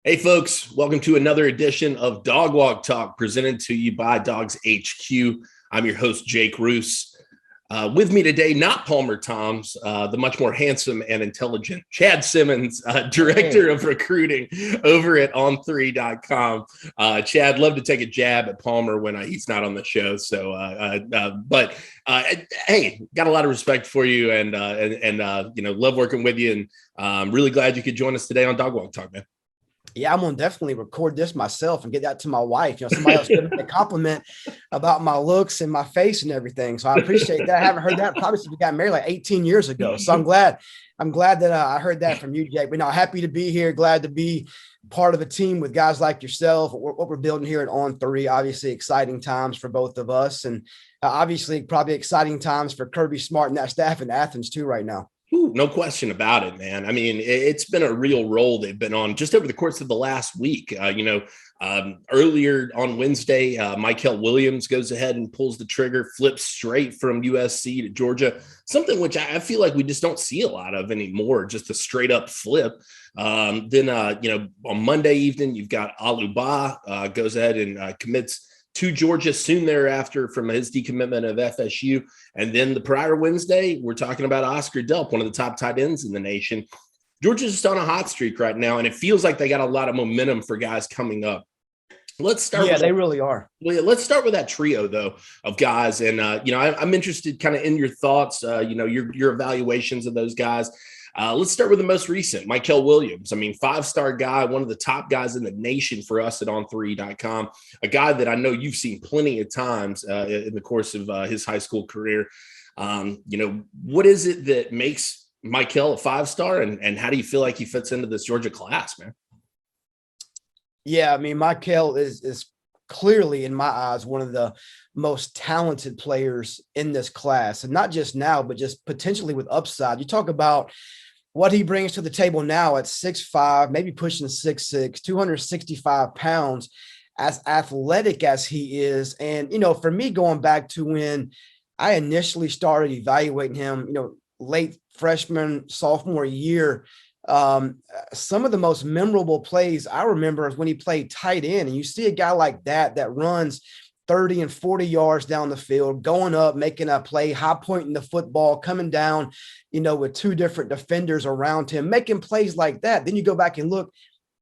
Hey, folks, welcome to another edition of Dog Walk Talk presented to you by DawgsHQ. I'm your host, Jake Reuse. With me today, not Palmer Toms, the much more handsome and intelligent Chad Simmons, Director of Recruiting over at On3.com. Chad, love to take a jab at Palmer when he's not on the show. But hey, got a lot of respect for you and love working with you. And I'm really glad you could join us today on Dog Walk Talk, man. Yeah, I'm gonna definitely record this myself and get that to my wife. Somebody else giving me a compliment about my looks and my face and everything. So I appreciate that. I haven't heard that probably since we got married like 18 years ago. So I'm glad that I heard that from you, Jake. But no, happy to be here. Glad to be part of a team with guys like yourself. What we're building here at On3, obviously exciting times for both of us, and obviously probably exciting times for Kirby Smart and that staff in Athens too right now. Ooh, no question about it, man. I mean, it's been a real role they've been on just over the course of the last week. Earlier on Wednesday, Michael Williams goes ahead and pulls the trigger, flips straight from USC to Georgia, something which I feel like we just don't see a lot of anymore, just a straight up flip. Then on Monday evening, you've got Aluba goes ahead and commits to Georgia soon thereafter from his decommitment of FSU. And then the prior Wednesday, we're talking about Oscar Delp, one of the top tight ends in the nation. Georgia's just on a hot streak right now, and it feels like they got a lot of momentum for guys coming up. Let's start. Yeah, they really are. Well, let's start with that trio, though, of guys. And, I'm interested kind of in your thoughts, your evaluations of those guys. Let's start with the most recent, Michael Williams. I mean, five-star guy, one of the top guys in the nation for us at On3.com, a guy that I know you've seen plenty of times in the course of his high school career. What is it that makes Michael a five-star, and how do you feel like he fits into this Georgia class, man? Yeah, I mean, Michael is clearly, in my eyes, one of the most talented players in this class, and not just now, but just potentially with upside. You talk about what he brings to the table now at 6'5", maybe pushing 6'6", 265 pounds, as athletic as he is. And, for me, going back to when I initially started evaluating him, late freshman, sophomore year, some of the most memorable plays I remember is when he played tight end, and you see a guy like that runs 30 and 40 yards down the field, going up, making a play, high pointing the football, coming down, with two different defenders around him, making plays like that. Then you go back and look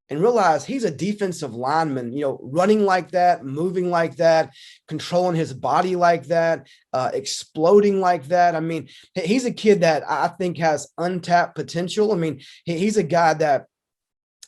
and realize he's a defensive lineman, running like that, moving like that, controlling his body like that, exploding like that. I mean, he's a kid that I think has untapped potential. I mean, he's a guy that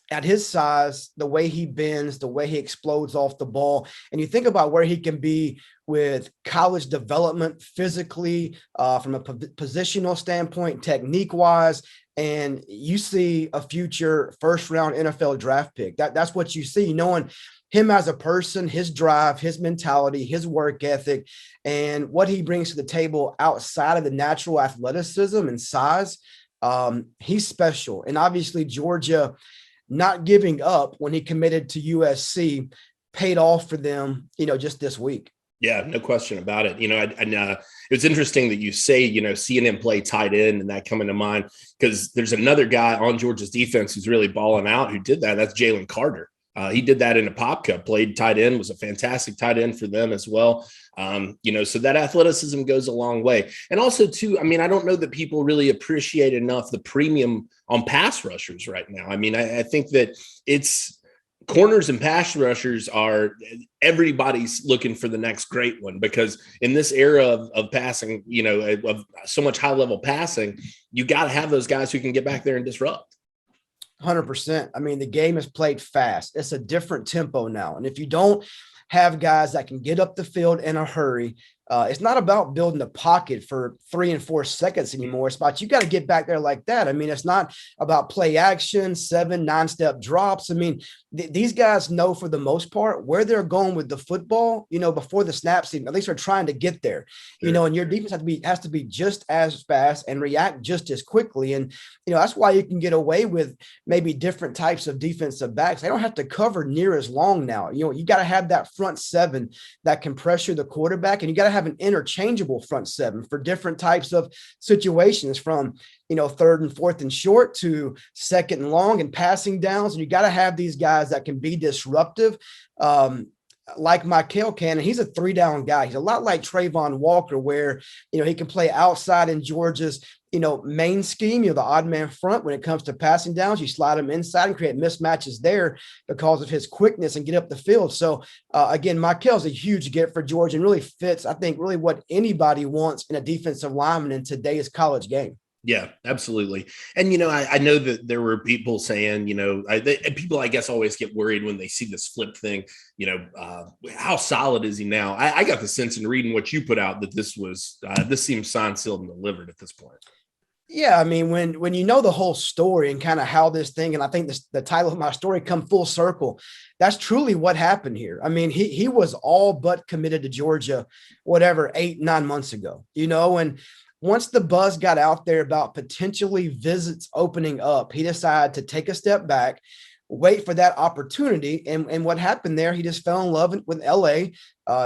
at his size, the way he bends, the way he explodes off the ball, and you think about where he can be with college development physically, from a positional standpoint, technique-wise, and you see a future first-round NFL draft pick. That's what you see, knowing him as a person, his drive, his mentality, his work ethic, and what he brings to the table outside of the natural athleticism and size. He's special. And obviously Georgia not giving up when he committed to USC paid off for them, just this week. Yeah, no question about it. It was interesting that you say, seeing him play tight end and that coming to mind, because there's another guy on Georgia's defense who's really balling out who did that. That's Jalen Carter. He did that in a pop cup, played tight end, was a fantastic tight end for them as well. So that athleticism goes a long way. And also too, I mean, I don't know that people really appreciate enough the premium on pass rushers right now. I mean, I think that it's corners and pass rushers are everybody's looking for the next great one, because in this era of passing, of so much high level passing, you got to have those guys who can get back there and disrupt. 100%. I mean, the game is played fast. It's a different tempo now. And if you don't have guys that can get up the field in a hurry, it's not about building a pocket for 3 and 4 seconds anymore. It's about you got to get back there like that. I mean, it's not about play action, 7, 9-step drops. I mean, these guys know for the most part where they're going with the football, before the snaps even. At least they're trying to get there, Sure. And your defense has to be just as fast and react just as quickly. And, that's why you can get away with maybe different types of defensive backs. They don't have to cover near as long now. You got to have that front 7 that can pressure the quarterback, and you got to have have an interchangeable front seven for different types of situations, from, third and fourth and short to second and long and passing downs. And you got to have these guys that can be disruptive. Like Michael can, and he's a 3-down guy. He's a lot like Trayvon Walker, where, he can play outside in Georgia's, main scheme, the odd man front. When it comes to passing downs, you slide him inside and create mismatches there because of his quickness and get up the field. So again, Michael's a huge get for Georgia and really fits, I think, really what anybody wants in a defensive lineman in today's college game. Yeah, absolutely. And, I know that there were people saying, people, I guess, always get worried when they see this flip thing, how solid is he now? I got the sense in reading what you put out that this seems signed, sealed, and delivered at this point. Yeah, I mean, when you know the whole story and kind of how this thing, and I think the title of my story, come full circle, that's truly what happened here. I mean, he was all but committed to Georgia, 8-9 months ago, and once the buzz got out there about potentially visits opening up, he decided to take a step back, wait for that opportunity. And what happened there, he just fell in love with LA.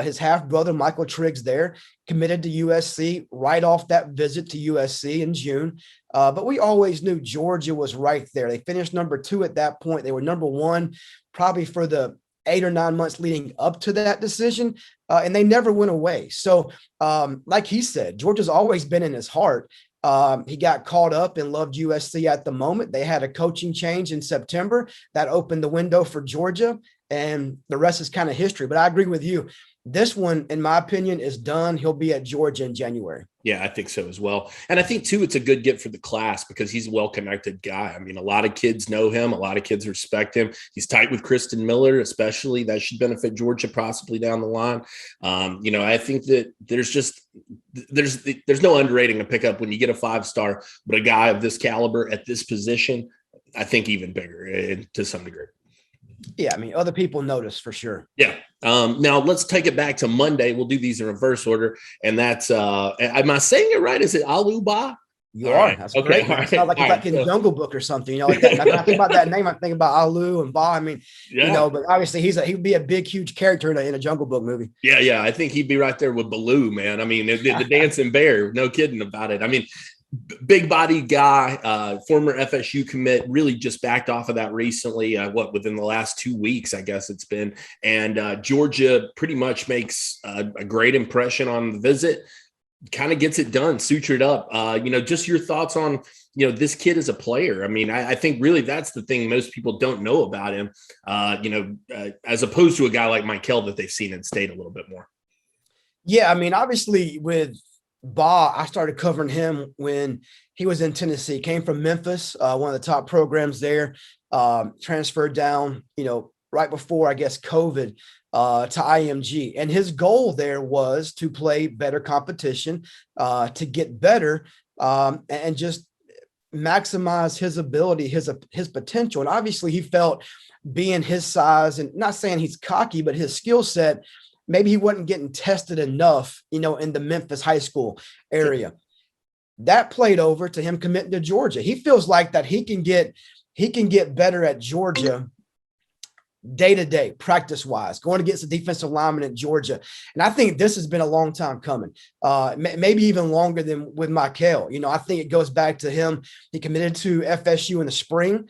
His half brother, Michael Triggs, there, committed to USC right off that visit to USC in June. But we always knew Georgia was right there. They finished number 2 at that point. They were number 1 probably for the 8 or 9 months leading up to that decision. And they never went away. So like he said, Georgia's always been in his heart. He got caught up and loved USC at the moment. They had a coaching change in September that opened the window for Georgia, and the rest is kind of history. But I agree with you. This one, in my opinion, is done. He'll be at Georgia in January. Yeah, I think so as well. And I think, too, it's a good get for the class because he's a well-connected guy. I mean, a lot of kids know him. A lot of kids respect him. He's tight with Kristen Miller, especially. That should benefit Georgia possibly down the line. I think that there's no underrating a pickup when you get a 5-star, but a guy of this caliber at this position, I think even bigger to some degree. Yeah, I mean, other people notice for sure. Yeah. Now let's take it back to Monday. We'll do these in reverse order. And that's, am I saying it right? Is it Aluba? You are. Right. That's okay. Great. Right. It's not like it's like in Jungle Book or something. Like that. When I think about that name, I think about Alu and Ba. I mean, but obviously he'd be a big, huge character in a Jungle Book movie. Yeah. I think he'd be right there with Baloo, man. I mean, the dancing bear, no kidding about it. I mean, big body guy, former FSU commit, really just backed off of that recently. Within the last 2 weeks, I guess it's been. And Georgia pretty much makes a great impression on the visit, kind of gets it done, sutured up. Just your thoughts on, this kid as a player. I mean, I think really that's the thing most people don't know about him, as opposed to a guy like Michael that they've seen in state a little bit more. Yeah, I mean, obviously with Ba, I started covering him when he was in Tennessee, came from Memphis, one of the top programs there, transferred down, right before, I guess, COVID to IMG. And his goal there was to play better competition, to get better, and just maximize his ability, his potential. And obviously he felt, being his size, and not saying he's cocky, but his skill set, maybe he wasn't getting tested enough, in the Memphis high school area. That played over to him committing to Georgia. He feels like that he can get better at Georgia day to day, practice wise, going against the defensive lineman at Georgia. And I think this has been a long time coming, maybe even longer than with Michael. I think it goes back to him. He committed to FSU in the spring,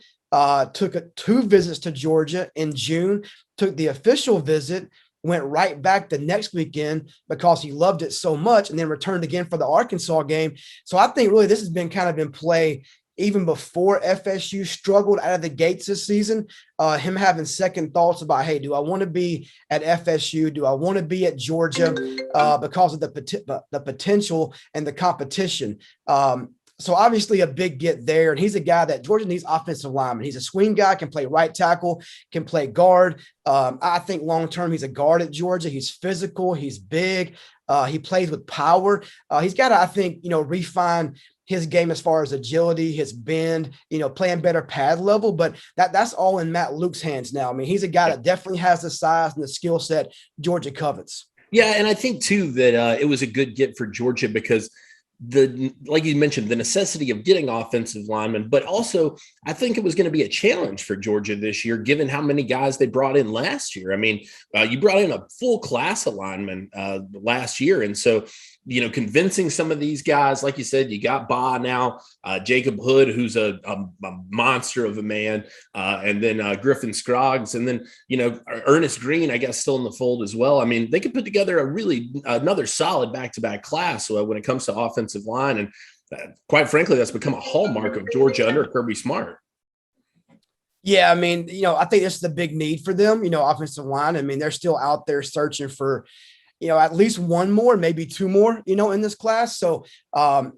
took 2 visits to Georgia in June, took the official visit, went right back the next weekend because he loved it so much, and then returned again for the Arkansas game. So I think really this has been kind of in play even before FSU struggled out of the gates this season, him having second thoughts about, hey, do I want to be at FSU? Do I want to be at Georgia because of the potential and the competition? So obviously a big get there. And he's a guy that Georgia needs offensive lineman. He's a swing guy, can play right tackle, can play guard. I think long-term he's a guard at Georgia. He's physical. He's big. He plays with power. He's got to, I think, refine his game as far as agility, his bend, playing better pad level. But that's all in Matt Luke's hands now. I mean, he's a guy that definitely has the size and the skill set Georgia covets. Yeah, and I think, too, that it was a good get for Georgia because like you mentioned, the necessity of getting offensive linemen, but also I think it was going to be a challenge for Georgia this year, given how many guys they brought in last year. I mean, you brought in a full class of linemen last year. And so, convincing some of these guys, like you said, you got Ba now, Jacob Hood, who's a monster of a man, and then Griffin Scroggs, and then, Ernest Green, I guess, still in the fold as well. I mean, they could put together another solid back-to-back class when it comes to offensive line. And quite frankly, that's become a hallmark of Georgia under Kirby Smart. Yeah, I mean, I think this is the big need for them, offensive line. I mean, they're still out there searching for, at least one more, maybe two more, in this class. So,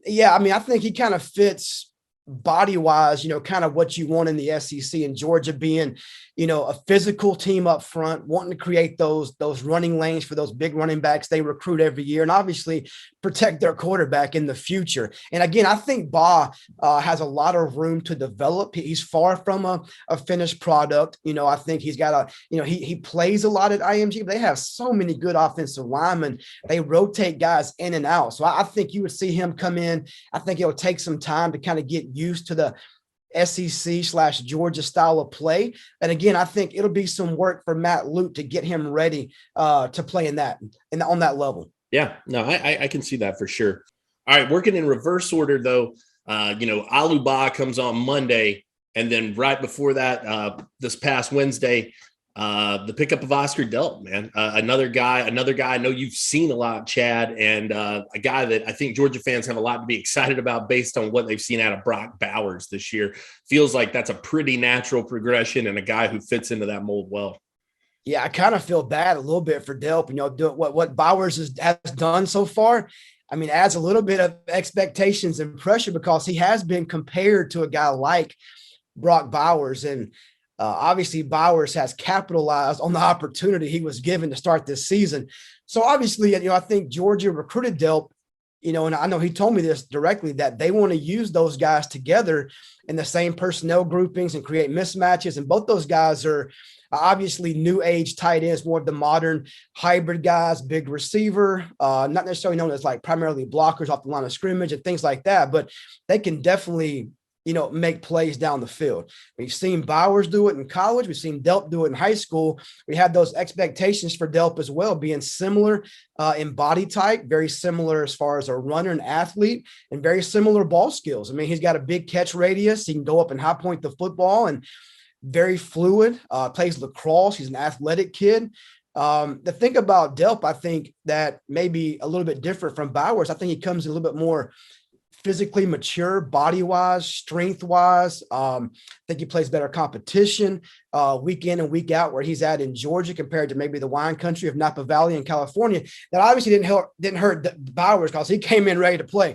yeah, I mean, I think he kind of fits body-wise, kind of what you want in the SEC, and Georgia being, a physical team up front, wanting to create those running lanes for those big running backs they recruit every year, and obviously protect their quarterback in the future. And again, I think Ba has a lot of room to develop. He's far from a finished product. I think he's got he plays a lot at IMG, but they have so many good offensive linemen. They rotate guys in and out. So I think you would see him come in. I think it'll take some time to kind of get used to the SEC/Georgia style of play. And again, I think it'll be some work for Matt Lute to get him ready to play on that level. Yeah, no, I can see that for sure. All right, working in reverse order though, Aluba comes on Monday, and then right before that, this past Wednesday, the pickup of Oscar Delp, man, another guy I know you've seen a lot, Chad, and a guy that I think Georgia fans have a lot to be excited about based on what they've seen out of Brock Bowers this year. Feels like that's a pretty natural progression and a guy who fits into that mold well. Yeah, I kind of feel bad a little bit for Delp, what Bowers has done so far. I mean, adds a little bit of expectations and pressure because he has been compared to a guy like Brock Bowers, and obviously, Bowers has capitalized on the opportunity he was given to start this season. So obviously, I think Georgia recruited Delp, and I know he told me this directly, that they want to use those guys together in the same personnel groupings and create mismatches. And both those guys are obviously new age tight ends, more of the modern hybrid guys, big receiver, not necessarily known as like primarily blockers off the line of scrimmage and things like that, but they can definitely make plays down the field. We've seen Bowers do it in college. We've seen Delp do it in high school. We had those expectations for Delp as well, being similar in body type, very similar as far as a runner and athlete, and very similar ball skills. I mean, he's got a big catch radius. He can go up and high point the football, and very fluid, plays lacrosse. He's an athletic kid. The thing about Delp, I think that maybe a little bit different from Bowers, I think he comes a little bit more physically mature, body-wise, strength-wise. I think he plays better competition week in and week out where he's at in Georgia compared to maybe the wine country of Napa Valley in California. That obviously didn't hurt Bowers because he came in ready to play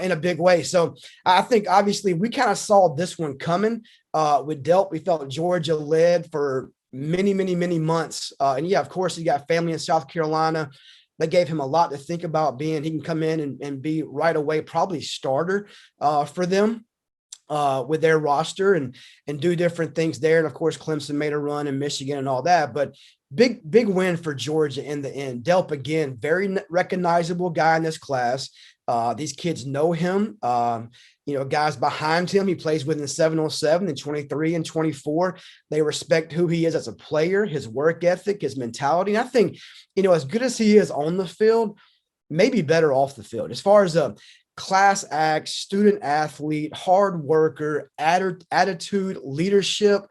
in a big way. So I think obviously we kind of saw this one coming with Delp. We felt Georgia led for many, many, many months. And yeah, of course, he got family in South Carolina. That gave him a lot to think about he can come in and be right away, probably starter for them with their roster and do different things there. And of course, Clemson made a run in Michigan and all that, but big win for Georgia in the end. Delp, again, very recognizable guy in this class. These kids know him. Guys behind him, he plays within 707 and 23 and 24. They respect who he is as a player, his work ethic, his mentality. And I think, as good as he is on the field, maybe better off the field. As far as a class act, student athlete, hard worker, attitude, leadership,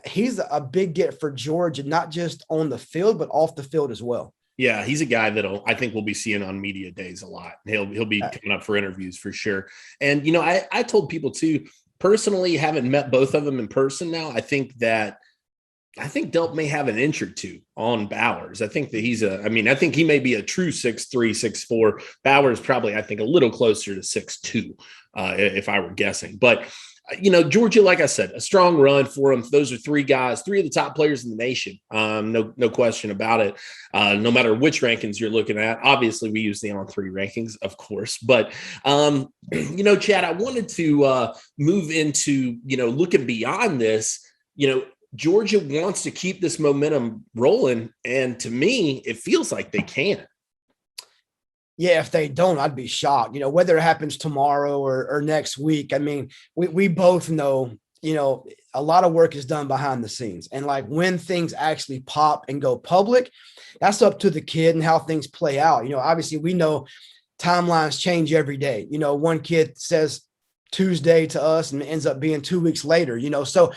he's a big get for Georgia, not just on the field, but off the field as well. Yeah, he's a guy that I think we'll be seeing on media days a lot. He'll be coming up for interviews for sure. And, I told people too, personally, haven't met both of them in person now. I think Delp may have an inch or two on Bowers. I think that I think he may be a true 6'3", 6'4". Bowers probably, I think, a little closer to 6'2", if I were guessing. But Georgia, like I said, a strong run for them. Those are three guys, three of the top players in the nation. No question about it. No matter which rankings you're looking at. Obviously, we use the On3 rankings, of course. But, Chad, I wanted to move into, looking beyond this. Georgia wants to keep this momentum rolling. And to me, it feels like they can. Yeah, if they don't, I'd be shocked. Whether it happens tomorrow or next week. I mean, we both know, a lot of work is done behind the scenes. And like when things actually pop and go public, that's up to the kid and how things play out. Obviously we know timelines change every day. One kid says Tuesday to us and it ends up being 2 weeks later, so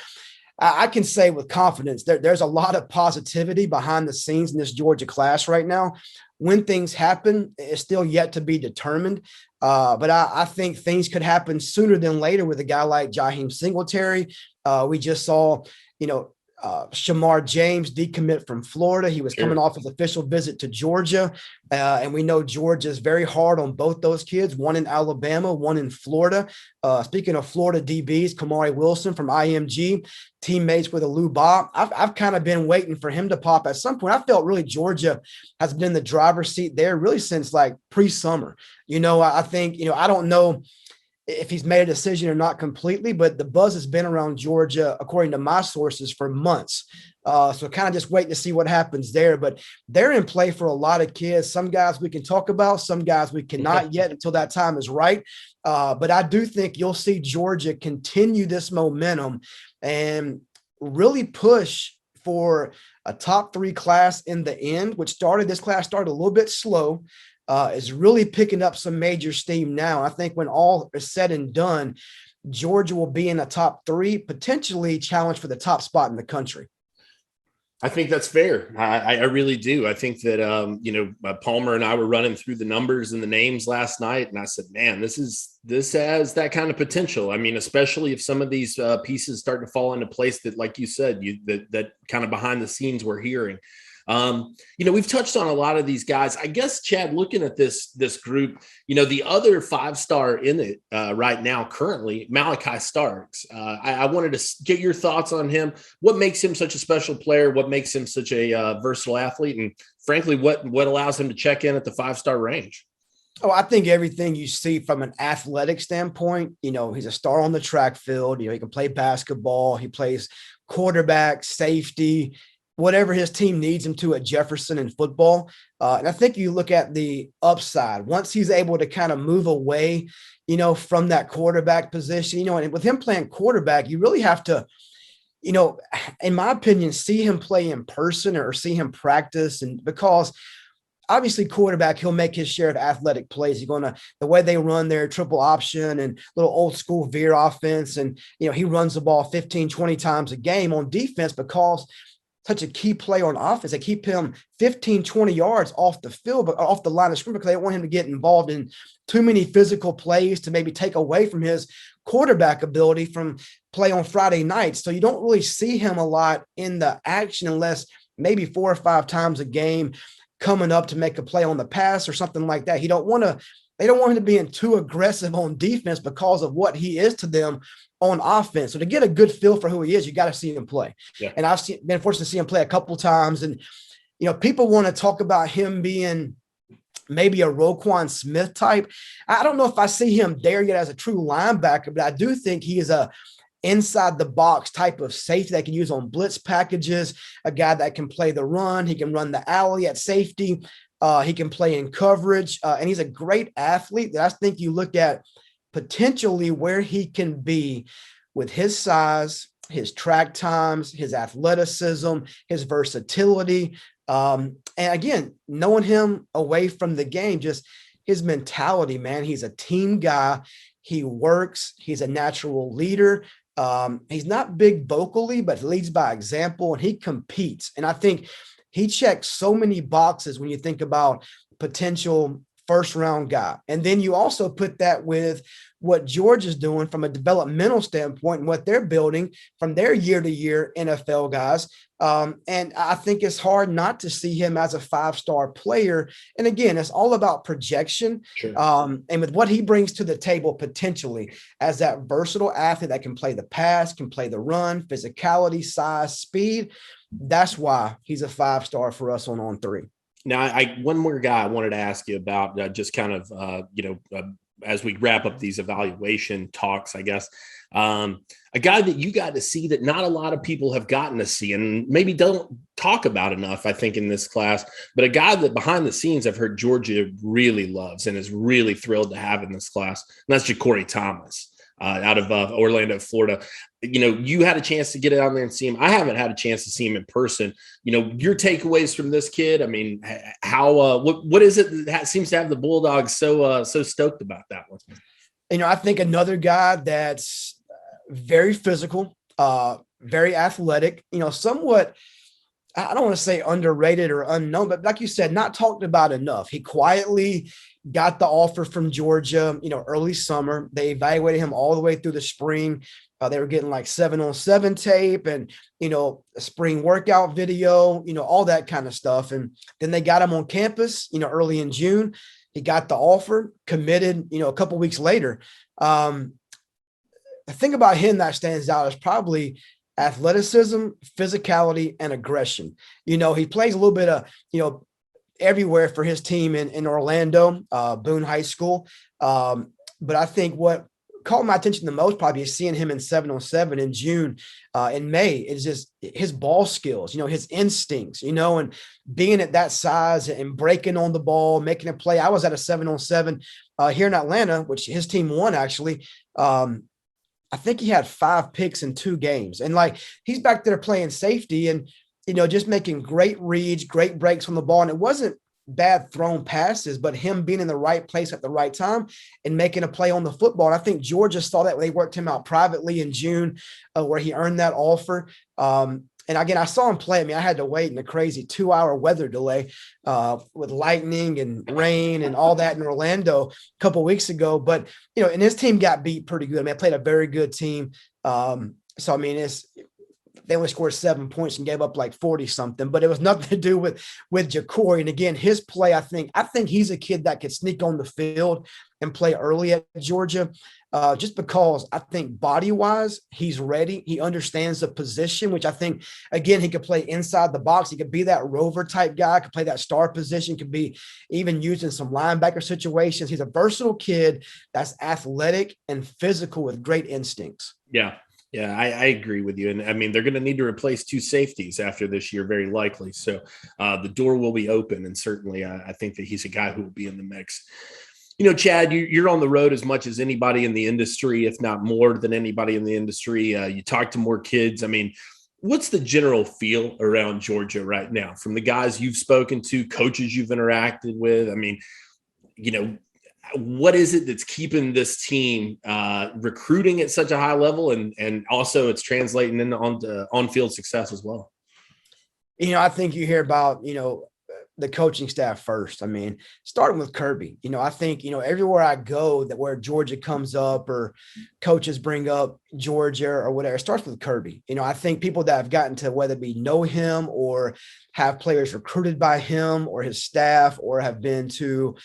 I can say with confidence there's a lot of positivity behind the scenes in this Georgia class right now. When things happen, it's still yet to be determined. But I think things could happen sooner than later with a guy like Jaheim Singletary. We just saw, Shamar James decommit from Florida. He was coming off his official visit to Georgia. And we know Georgia is very hard on both those kids, one in Alabama, one in Florida. Speaking of Florida DBs, Kamari Wilson from IMG, teammates with Alou Ba. I've kind of been waiting for him to pop at some point. I felt really Georgia has been in the driver's seat there really since like pre-summer. I think, I don't know if he's made a decision or not completely, but the buzz has been around Georgia, according to my sources, for months. So kind of just wait to see what happens there. But they're in play for a lot of kids. Some guys we can talk about, some guys we cannot yet until that time is right. But I do think you'll see Georgia continue this momentum and really push for a top 3 class in the end, this class started a little bit slow. Is really picking up some major steam now. I think when all is said and done, Georgia will be in the top 3, potentially challenge for the top spot in the country. I think that's fair. I really do. I think that, Palmer and I were running through the numbers and the names last night, and I said, man, this has that kind of potential. I mean, especially if some of these pieces start to fall into place that, like you said, that kind of behind the scenes we're hearing. We've touched on a lot of these guys. I guess, Chad, looking at this group, the other 5-star in it right now, currently, Malachi Starks. I wanted to get your thoughts on him. What makes him such a special player? What makes him such a versatile athlete? And frankly, what allows him to check in at the 5-star range? Oh, I think everything you see from an athletic standpoint, he's a star on the track field. He can play basketball. He plays quarterback, safety, whatever his team needs him to at Jefferson in football. And I think you look at the upside once he's able to kind of move away, from that quarterback position, and with him playing quarterback, you really have to, in my opinion, see him play in person or see him practice. And because obviously quarterback, he'll make his share of athletic plays. He's the way they run their triple option and little old school veer offense. And, he runs the ball 15, 20 times a game. On defense, because such a key play on offense, they keep him 15, 20 yards off the field, but off the line of scrimmage, because they don't want him to get involved in too many physical plays to maybe take away from his quarterback ability from play on Friday nights. So you don't really see him a lot in the action unless maybe 4 or 5 times a game coming up to make a play on the pass or something like that. They don't want him to be too aggressive on defense because of what he is to them on offense. So to get a good feel for who he is, you got to see him play. Yeah. And I've been fortunate to see him play a couple of times. And, people want to talk about him being maybe a Roquan Smith type. I don't know if I see him there yet as a true linebacker, but I do think he is a inside the box type of safety that can use on blitz packages, a guy that can play the run. He can run the alley at safety. He can play in coverage. And he's a great athlete that I think you look at potentially where he can be with his size, his track times, his athleticism, his versatility. And again, knowing him away from the game, just his mentality, man, he's a team guy. He works. He's a natural leader. He's not big vocally, but leads by example, and he competes. And I think he checks so many boxes when you think about potential first-round guy. And then you also put that with what Georgia's doing from a developmental standpoint and what they're building from their year-to-year NFL guys. And I think it's hard not to see him as a 5-star player. And again, it's all about projection. Sure. And with what he brings to the table potentially as that versatile athlete that can play the pass, can play the run, physicality, size, speed, that's why he's a 5-star for us on On3. Now, one more guy I wanted to ask you about, just kind of, as we wrap up these evaluation talks, I guess, a guy that you got to see that not a lot of people have gotten to see, and maybe don't talk about enough, I think, in this class, but a guy that behind the scenes I've heard Georgia really loves and is really thrilled to have in this class, and that's Ja'Cory Thomas. Out of Orlando, Florida. You had a chance to get out there and see him. I haven't had a chance to see him in person. Your takeaways from this kid. I mean, how what is it that seems to have the Bulldogs so stoked about that one? I think another guy that's very physical, very athletic. Somewhat, I don't want to say underrated or unknown, but like you said, not talked about enough. He quietly got the offer from Georgia, early summer. They evaluated him all the way through the spring. They were getting like 7-on-7 tape and, a spring workout video, all that kind of stuff. And then they got him on campus, early in June. He got the offer, committed, a couple weeks later. The thing about him that stands out is probably athleticism, physicality, and aggression. He plays a little bit of, everywhere for his team in Orlando, Boone High School. But I think what caught my attention the most probably is seeing him in 7-on-7 in June, in May. It's just his ball skills, his instincts, and being at that size and breaking on the ball, making a play. I was at a 7-on-7 here in Atlanta, which his team won actually. I think he had 5 picks in 2 games, and he's back there playing safety and, just making great reads, great breaks on the ball. And it wasn't bad thrown passes, but him being in the right place at the right time and making a play on the football. And I think Georgia saw that when they worked him out privately in June, where he earned that offer. And again, I saw him play. I had to wait in a crazy 2-hour weather delay with lightning and rain and all that in Orlando a couple of weeks ago. But, and his team got beat pretty good. I played a very good team. They only scored 7 points and gave up like 40 something, but it was nothing to do with Ja'Cory. And again, his play, I think he's a kid that could sneak on the field and play early at Georgia, just because I think body wise, he's ready. He understands the position, which I think, again, he could play inside the box. He could be that rover type guy, could play that star position, could be even used in some linebacker situations. He's a versatile kid that's athletic and physical with great instincts. Yeah. Yeah, I agree with you. And they're going to need to replace 2 safeties after this year, very likely. So the door will be open. And certainly I think that he's a guy who will be in the mix. Chad, you're on the road as much as anybody in the industry, if not more than anybody in the industry. You talk to more kids. What's the general feel around Georgia right now from the guys you've spoken to, coaches you've interacted with? What is it that's keeping this team recruiting at such a high level, and also it's translating into on-field success as well? I think you hear about, the coaching staff first. Starting with Kirby, I think, everywhere I go where Georgia comes up or coaches bring up Georgia or whatever, it starts with Kirby. I think people that have gotten to, whether it be know him or have players recruited by him or his staff, or have been to,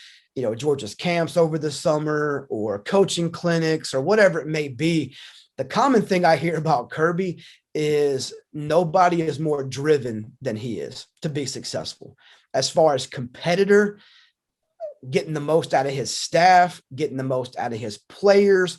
Georgia's camps over the summer or coaching clinics or whatever it may be. The common thing I hear about Kirby is nobody is more driven than he is to be successful. As far as competitor, getting the most out of his staff, getting the most out of his players,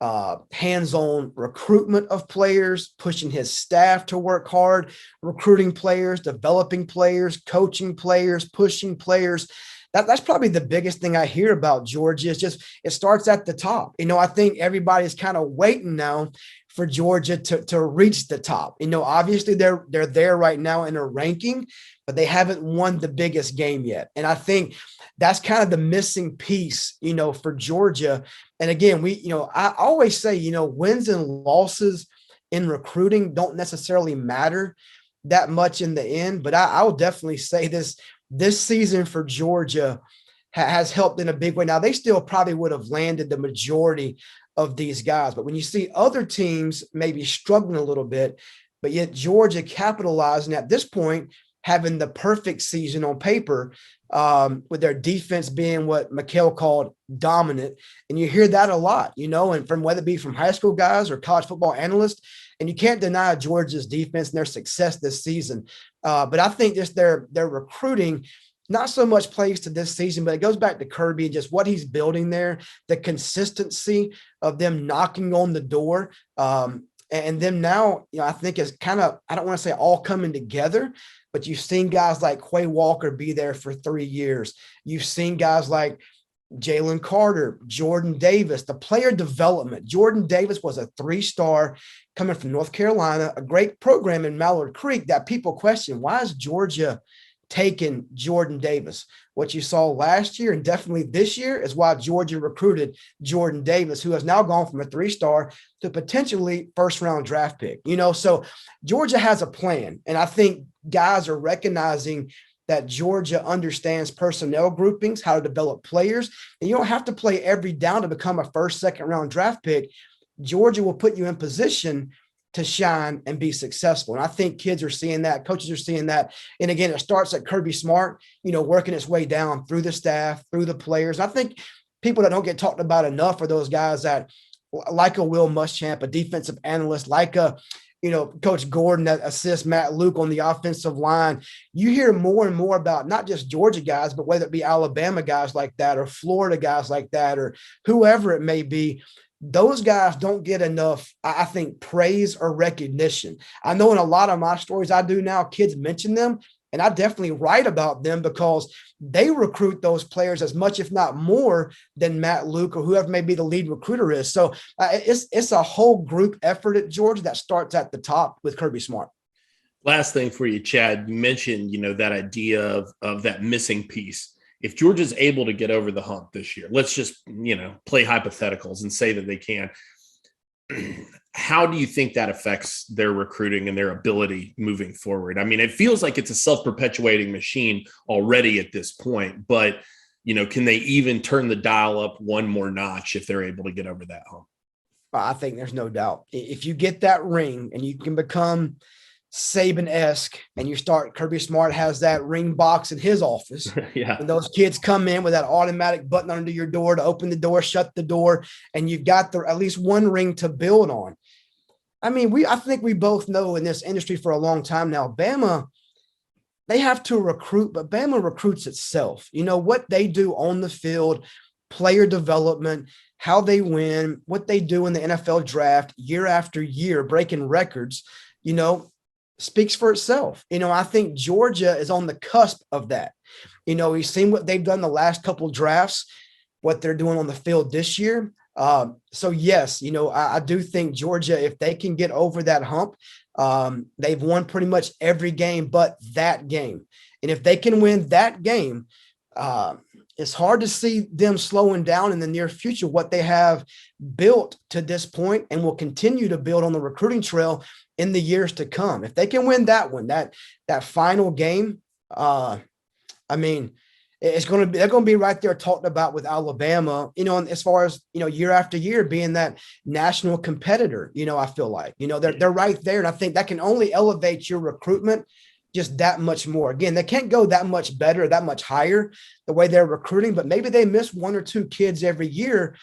hands-on recruitment of players, pushing his staff to work hard, recruiting players, developing players, coaching players, pushing players. That's probably the biggest thing I hear about Georgia. Is just it starts at the top. I think everybody's kind of waiting now for Georgia to reach the top. Obviously they're there right now in a ranking, but they haven't won the biggest game yet. And I think that's kind of the missing piece, for Georgia. And again, I always say, wins and losses in recruiting don't necessarily matter that much in the end, but I'll definitely say this season for Georgia has helped in a big way. Now, they still probably would have landed the majority of these guys, but when you see other teams maybe struggling a little bit, but yet Georgia capitalizing at this point, having the perfect season on paper, with their defense being what Mikhail called dominant. And you hear that a lot, and from whether it be from high school guys or college football analysts, and you can't deny Georgia's defense and their success this season. But I think just their recruiting, not so much plays to this season, but it goes back to Kirby and just what he's building there, the consistency of them knocking on the door. And And then now, I think it's kind of, I don't want to say all coming together, but you've seen guys like Quay Walker be there for 3 years. You've seen guys like Jalen Carter, Jordan Davis, the player development. Jordan Davis was a 3-star coming from North Carolina, a great program in Mallard Creek that people question, why is Georgia taking Jordan Davis? What you saw last year and definitely this year is why Georgia recruited Jordan Davis, who has now gone from a 3-star to potentially first-round draft pick. So Georgia has a plan, and I think guys are recognizing that Georgia understands personnel groupings, how to develop players, and you don't have to play every down to become a first, second-round draft pick. Georgia will put you in position to shine and be successful. And I think kids are seeing that, coaches are seeing that. And again, it starts at Kirby Smart, working its way down through the staff, through the players. And I think people that don't get talked about enough are those guys that, like a Will Muschamp, a defensive analyst, like a Coach Gordon that assists Matt Luke on the offensive line. You hear more and more about not just Georgia guys, but whether it be Alabama guys like that or Florida guys like that or whoever it may be. Those guys don't get enough, I think, praise or recognition. I know in a lot of my stories I do now, kids mention them, and I definitely write about them because they recruit those players as much, if not more, than Matt Luke or whoever may be the lead recruiter is. So it's a whole group effort at Georgia that starts at the top with Kirby Smart. Last thing for you, Chad, you mentioned, that idea of that missing piece. If Georgia's able to get over the hump this year, let's just, play hypotheticals and say that they can. How do you think that affects their recruiting and their ability moving forward? I mean, it feels like it's a self-perpetuating machine already at this point, but, can they even turn the dial up one more notch if they're able to get over that hump? I think there's no doubt. If you get that ring and you can become Saban-esque and you start, Kirby Smart has that ring box in his office. Yeah. And those kids come in with that automatic button under your door to open the door, shut the door, and you've got at least one ring to build on. I mean, I think we both know in this industry for a long time now, Bama, they have to recruit, but Bama recruits itself. What they do on the field, player development, how they win, what they do in the NFL draft year after year, breaking records, speaks for itself. I think Georgia is on the cusp of that. We've seen what they've done the last couple drafts, what they're doing on the field this year. So yes, I do think Georgia, if they can get over that hump, they've won pretty much every game but that game. And if they can win that game, it's hard to see them slowing down in the near future what they have built to this point and will continue to build on the recruiting trail in the years to come. If they can win that one, that final game, they're going to be right there talked about with Alabama, and as far as, year after year being that national competitor, I feel like, they're right there. And I think that can only elevate your recruitment just that much more. Again, they can't go that much better, that much higher the way they're recruiting, but maybe they miss 1 or 2 kids every year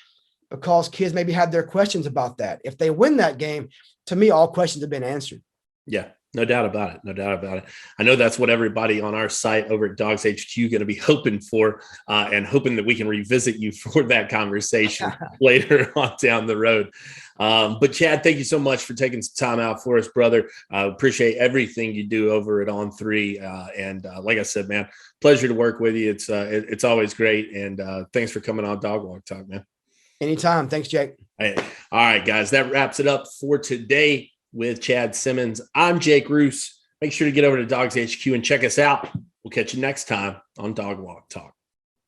because kids maybe had their questions about that. If they win that game, to me, all questions have been answered. Yeah, no doubt about it. No doubt about it. I know that's what everybody on our site over at DawgsHQ going to be hoping for, and hoping that we can revisit you for that conversation later on down the road. But Chad, thank you so much for taking some time out for us, brother. Appreciate everything you do over at On3. And like I said, man, pleasure to work with you. It's always great. And thanks for coming on Dog Walk Talk, man. Anytime. Thanks, Jake. Hey. All right, guys, that wraps it up for today with Chad Simmons. I'm Jake Reuse. Make sure to get over to DawgsHQ and check us out. We'll catch you next time on Dog Walk Talk.